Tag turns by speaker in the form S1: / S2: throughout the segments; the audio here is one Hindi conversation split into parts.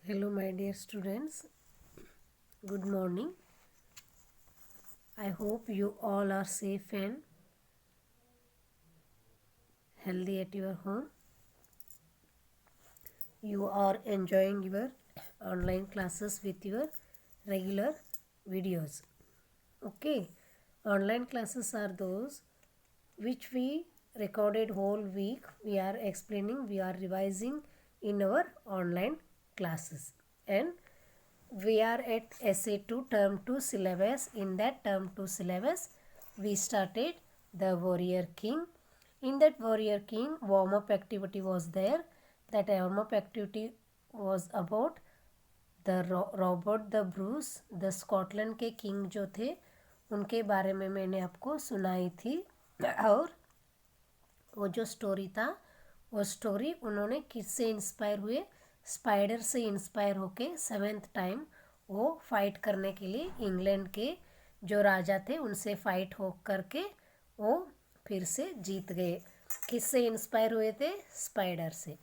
S1: Hello, my dear students. Good morning. I hope you all are safe and healthy at your home. You are enjoying your online classes with your regular videos. Okay, online classes are those which we recorded whole week. We are explaining, we are revising in our online classes, and we are at SA2 term 2 syllabus. In that term 2 syllabus, we started the Warrior King. In that Warrior King, warm up activity was there. That warm up activity was about the Robert the Bruce, the Scotland के किंग जो थे उनके बारे में मैंने आपको सुनाई थी। और वो जो स्टोरी था, वो स्टोरी उन्होंने किससे इंस्पायर हुए? स्पाइडर से इंस्पायर होके 7th टाइम वो फाइट करने के लिए इंग्लैंड के जो राजा थे उनसे फाइट हो करके वो फिर से जीत गए। किससे इंस्पायर हुए थे? स्पाइडर से।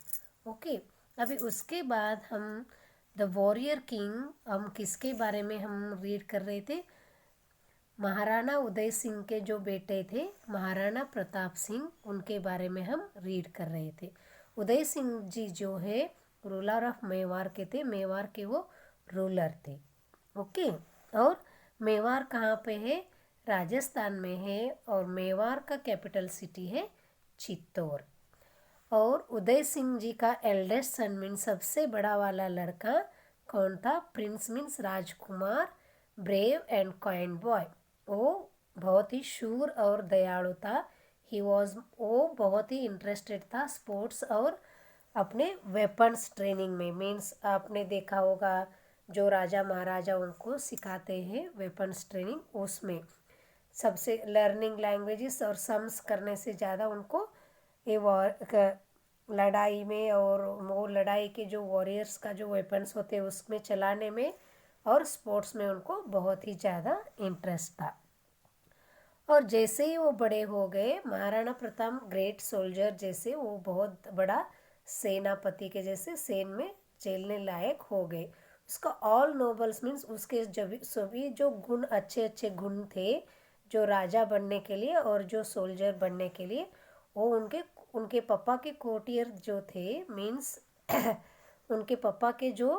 S1: ओके, अभी उसके बाद हम द वॉरियर किंग, हम किसके बारे में हम रीड कर रहे थे? महाराणा उदय सिंह के जो बेटे थे महाराणा प्रताप सिंह, उनके बारे में हम रीड कर रहे थे। उदय सिंह जी जो है रूलर ऑफ मेवाड़ के थे, मेवाड़ के वो रूलर थे। ओके, और मेवाड़ कहाँ पे है? राजस्थान में है, और मेवाड़ का कैपिटल सिटी है चित्तौड़। और उदय सिंह जी का एल्डेस्ट सन मीन्स सबसे बड़ा वाला लड़का कौन था? Prince means Rajkumar, brave and kind boy. वो बहुत ही शूर और दयालु था। वो बहुत ही इंटरेस्टेड था स्पोर्ट्स और अपने वेपन्स ट्रेनिंग में। मीन्स आपने देखा होगा जो राजा महाराजा उनको सिखाते हैं वेपन्स ट्रेनिंग, उसमें सबसे लर्निंग लैंग्वेजेस और सम्स करने से ज़्यादा उनको ये लड़ाई में, और वो लड़ाई के जो वॉरियर्स का जो वेपन्स होते हैं उसमें चलाने में और स्पोर्ट्स में उनको बहुत ही ज़्यादा इंटरेस्ट था। और जैसे ही वो बड़े हो गए, महाराणा प्रताप ग्रेट सोल्जर जैसे वो बहुत बड़ा सेनापति के जैसे सेन में चलने लायक हो गए। उसका ऑल नोबल्स मीन्स उसके जब सभी जो गुण अच्छे अच्छे गुण थे जो राजा बनने के लिए और जो सोल्जर बनने के लिए, वो उनके पापा के कोर्टियर जो थे मीन्स उनके पापा के जो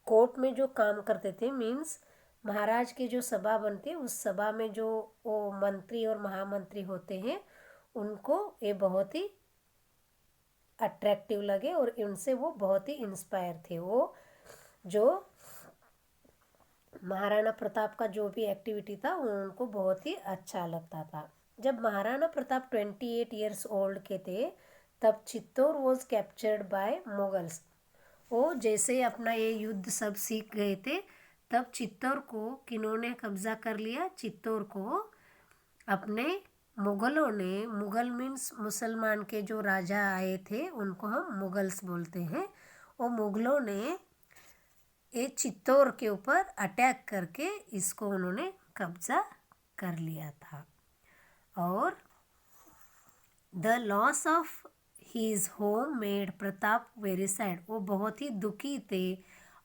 S1: कोर्ट में जो काम करते थे, मीन्स महाराज की जो सभा बनती है उस सभा में जो वो मंत्री और महामंत्री होते हैं उनको ये बहुत ही अट्रैक्टिव लगे और उनसे वो बहुत ही इंस्पायर थे। वो जो महाराणा प्रताप का जो भी एक्टिविटी था वो उनको बहुत ही अच्छा लगता था। जब महाराणा प्रताप 28 ईयर्स ओल्ड के थे तब Chittor was captured by Mughals. वो जैसे अपना ये युद्ध सब सीख गए थे तब चित्तौड़ को किन्होंने कब्जा कर लिया? चित्तौड़ को अपने मुगलों ने, मुगल मीन्स मुसलमान के जो राजा आए थे उनको हम मुगल्स बोलते हैं, वो मुगलों ने ये चित्तौड़ के ऊपर अटैक करके इसको उन्होंने कब्जा कर लिया था। और the loss of his home made Pratap very sad. वो बहुत ही दुखी थे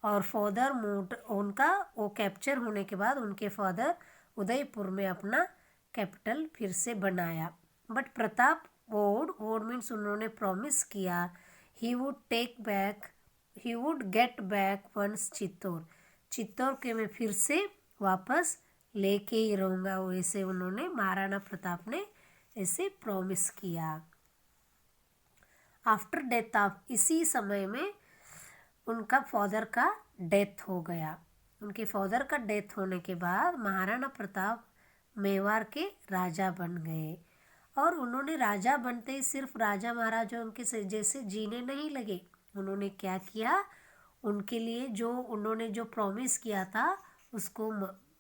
S1: और फादर मूड उनका वो कैप्चर होने के बाद उनके फादर उदयपुर में अपना कैपिटल फिर से बनाया। बट प्रताप वोड मीन्स उन्होंने प्रॉमिस किया he would get back once Chittor के मैं फिर से वापस लेके ही रहूँगा, वैसे उन्होंने महाराणा प्रताप ने ऐसे प्रॉमिस किया। आफ्टर डेथ ऑफ, इसी समय में उनका फादर का डेथ हो गया। उनके फादर का डेथ होने के बाद महाराणा प्रताप मेवाड़ के राजा बन गए। और उन्होंने राजा बनते ही सिर्फ राजा महाराजा उनके जैसे जीने नहीं लगे। उन्होंने क्या किया? उनके लिए जो उन्होंने जो प्रॉमिस किया था उसको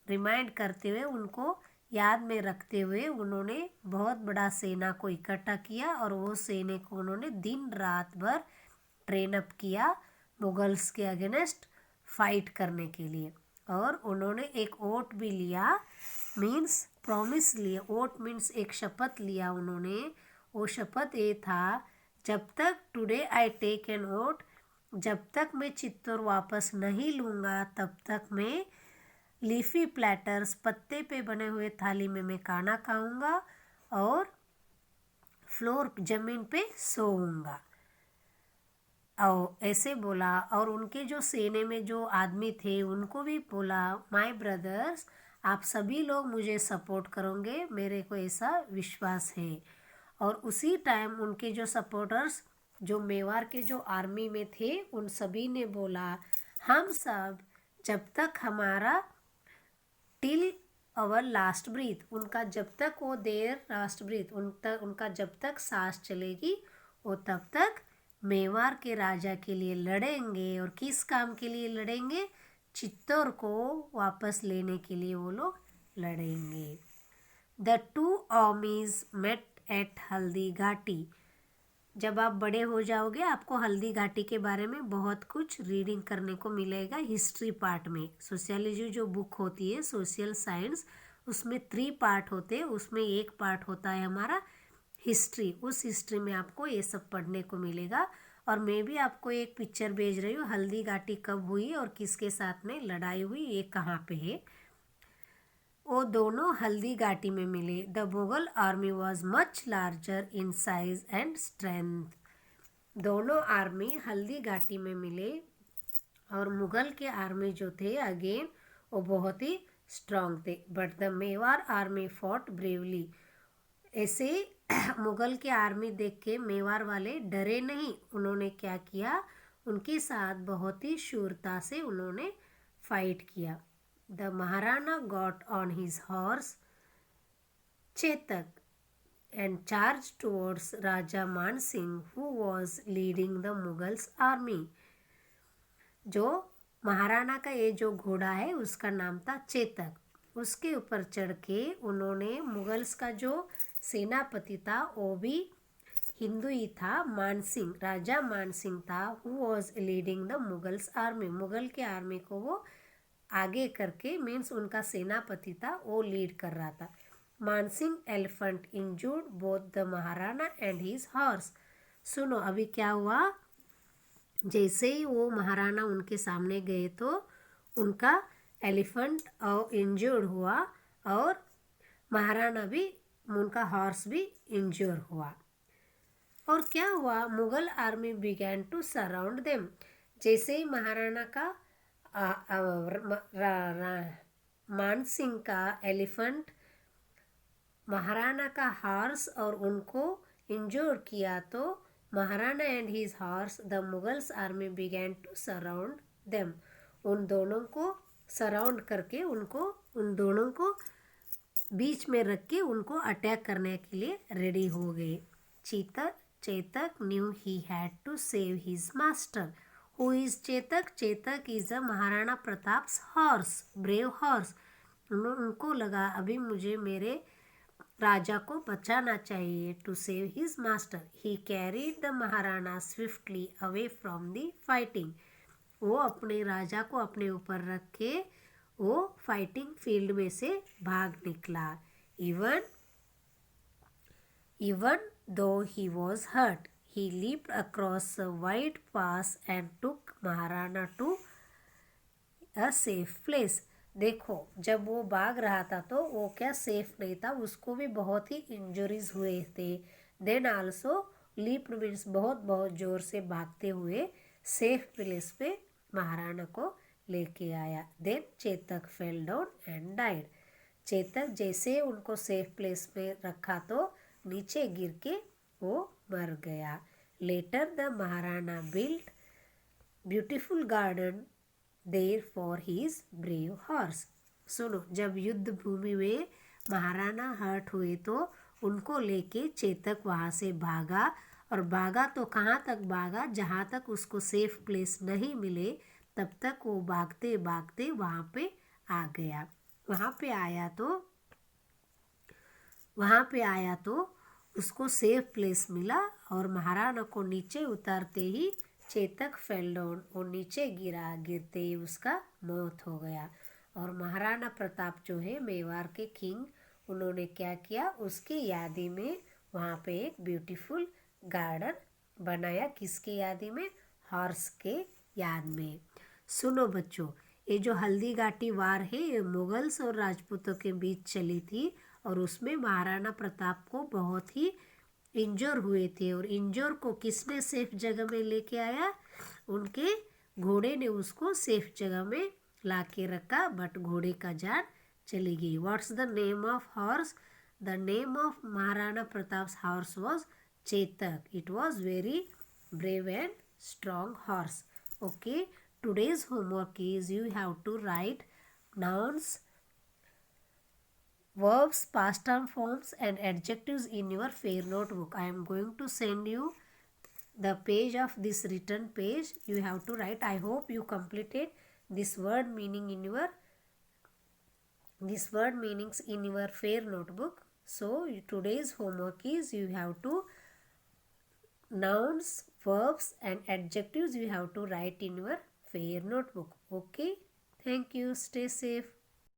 S1: रिमाइंड करते हुए, उनको याद में रखते हुए उन्होंने बहुत बड़ा सेना को इकट्ठा किया और वो सेना को उन्होंने दिन रात भर ट्रेन अप किया मुगल्स के अगेंस्ट फाइट करने के लिए। और उन्होंने एक ओट भी लिया, मीन्स प्रॉमिस लिया। ओट मीन्स एक शपथ लिया उन्होंने। वो शपथ ये था, जब तक टुडे आई टेक एन ओट जब तक मैं चित्तौड़ वापस नहीं लूँगा तब तक मैं लीफी प्लेटर्स, पत्ते पे बने हुए थाली में मैं खाना खाऊंगा और फ्लोर ज़मीन पे सोऊंगा। और ऐसे बोला। और उनके जो सेने में जो आदमी थे उनको भी बोला, माय ब्रदर्स, आप सभी लोग मुझे सपोर्ट करोगे, मेरे को ऐसा विश्वास है। और उसी टाइम उनके जो सपोर्टर्स जो मेवाड़ के जो आर्मी में थे उन सभी ने बोला, हम सब जब तक हमारा टिल अवर लास्ट ब्रीथ, उनका जब तक वो देर लास्ट ब्रीथ उनका जब तक सांस चलेगी वो तब तक मेवाड़ के राजा के लिए लड़ेंगे। और किस काम के लिए लड़ेंगे? चित्तौड़ को वापस लेने के लिए वो लोग लड़ेंगे। The two armies met at Haldi Ghati. जब आप बड़े हो जाओगे आपको हल्दी घाटी के बारे में बहुत कुछ रीडिंग करने को मिलेगा हिस्ट्री पार्ट में। सोशियोलॉजी जो बुक होती है सोशल साइंस, उसमें 3 पार्ट होते हैं, उसमें एक पार्ट होता है हमारा हिस्ट्री। उस हिस्ट्री में आपको ये सब पढ़ने को मिलेगा। और मैं भी आपको एक पिक्चर भेज रही हूँ, हल्दी घाटी कब हुई और किसके साथ में लड़ाई हुई, ये कहाँ पे है। वो दोनों हल्दी घाटी में मिले। The Mughal army was much larger in size and strength. दोनों आर्मी हल्दी घाटी में मिले और मुगल के आर्मी जो थे अगेन वो बहुत ही स्ट्रांग थे। But the Mewar army fought bravely. ऐसे मुगल के आर्मी देख के मेवाड़ वाले डरे नहीं। उन्होंने क्या किया, उनके साथ बहुत ही शूरता से उन्होंने फाइट किया। The Maharana got on his horse Chetak and charged towards Raja Man Singh who was leading the Mughals army। जो महाराणा का ये जो घोड़ा है उसका नाम था चेतक। उसके ऊपर चढ़ के उन्होंने मुगल्स का जो सेनापति था वो भी हिंदू ही था, मानसिंह, राजा मानसिंह था। Who was leading the Mughals army. Mughal के आर्मी को वो आगे करके मीन्स उनका सेनापति था, वो लीड कर रहा था। Mansingh elephant injured both the Maharana and his horse. सुनो अभी क्या हुआ। जैसे ही वो महाराणा उनके सामने गए तो उनका एलिफेंट और इंजर्ड हुआ और महाराणा भी, उनका हॉर्स भी इंजर हुआ। और क्या हुआ, Mughal army began to surround them. जैसे ही महाराणा का मानसिंह का एलिफेंट महाराणा का हॉर्स और उनको इंजोर किया तो Maharana and his horse the Mughals army began to surround them. उन दोनों को सराउंड करके उन दोनों को बीच में रख के उनको अटैक करने के लिए रेडी हो गए। Chetak knew he had to save his master. Who is Chetak? Chetak is a Maharana Pratap's horse, brave horse. उनको लगा अभी मुझे मेरे राजा को बचाना चाहिए। To save his master he carried the Maharana swiftly away from the fighting. वो अपने राजा को अपने ऊपर रख के वो फाइटिंग फील्ड में से भाग निकला। Even though he was hurt he leaped across a wide pass and took Maharana to a safe place. देखो जब वो भाग रहा था तो वो क्या सेफ नहीं था, उसको भी बहुत ही इंजरीज हुए थे। देन आल्सो लीप मीन्स बहुत जोर से भागते हुए सेफ प्लेस पे महाराणा को लेके आया। Then Chetak fell down and died. Chetak जैसे उनको सेफ प्लेस पे रखा तो नीचे गिर के वो मर गया। Later the Maharana built beautiful garden there for his brave horse. सुनो जब युद्ध भूमि में महाराणा हर्ट हुए तो उनको लेके चेतक वहाँ से भागा। और भागा तो कहाँ तक भागा, जहाँ तक उसको सेफ प्लेस नहीं मिले तब तक वो भागते भागते वहाँ पे आ गया। वहाँ पे आया तो उसको सेफ प्लेस मिला और महाराणा को नीचे उतारते ही चेतक फेल डाउन, वो नीचे गिरा, गिरते ही उसका मौत हो गया। और महाराणा प्रताप जो है मेवाड़ के किंग, उन्होंने क्या किया, उसकी यादी में वहाँ पे एक ब्यूटीफुल गार्डन बनाया। किसके यादी में? हॉर्स के याद में। सुनो बच्चों, ये जो हल्दी घाटी वार है ये मुगल्स और राजपूतों के बीच चली थी और उसमें महाराणा प्रताप को बहुत ही इंजोर हुए थे। और इंजोर को किसने सेफ जगह में लेके आया? उनके घोड़े ने उसको सेफ जगह में ला के रखा, बट घोड़े का जान चली गई। What's the name of horse? The name of Maharana Pratap horse was Chetak. It was very brave and strong horse. Okay, today's homework is you have to write nouns, verbs, past term forms and adjectives in your fair notebook. I am going to send you the page of this written page. You have to write. I hope you completed this word meaning in your meanings in your fair notebook. So today's homework is you have to nouns, verbs and adjectives you have to write in your fair notebook. Okay, thank you. Stay safe.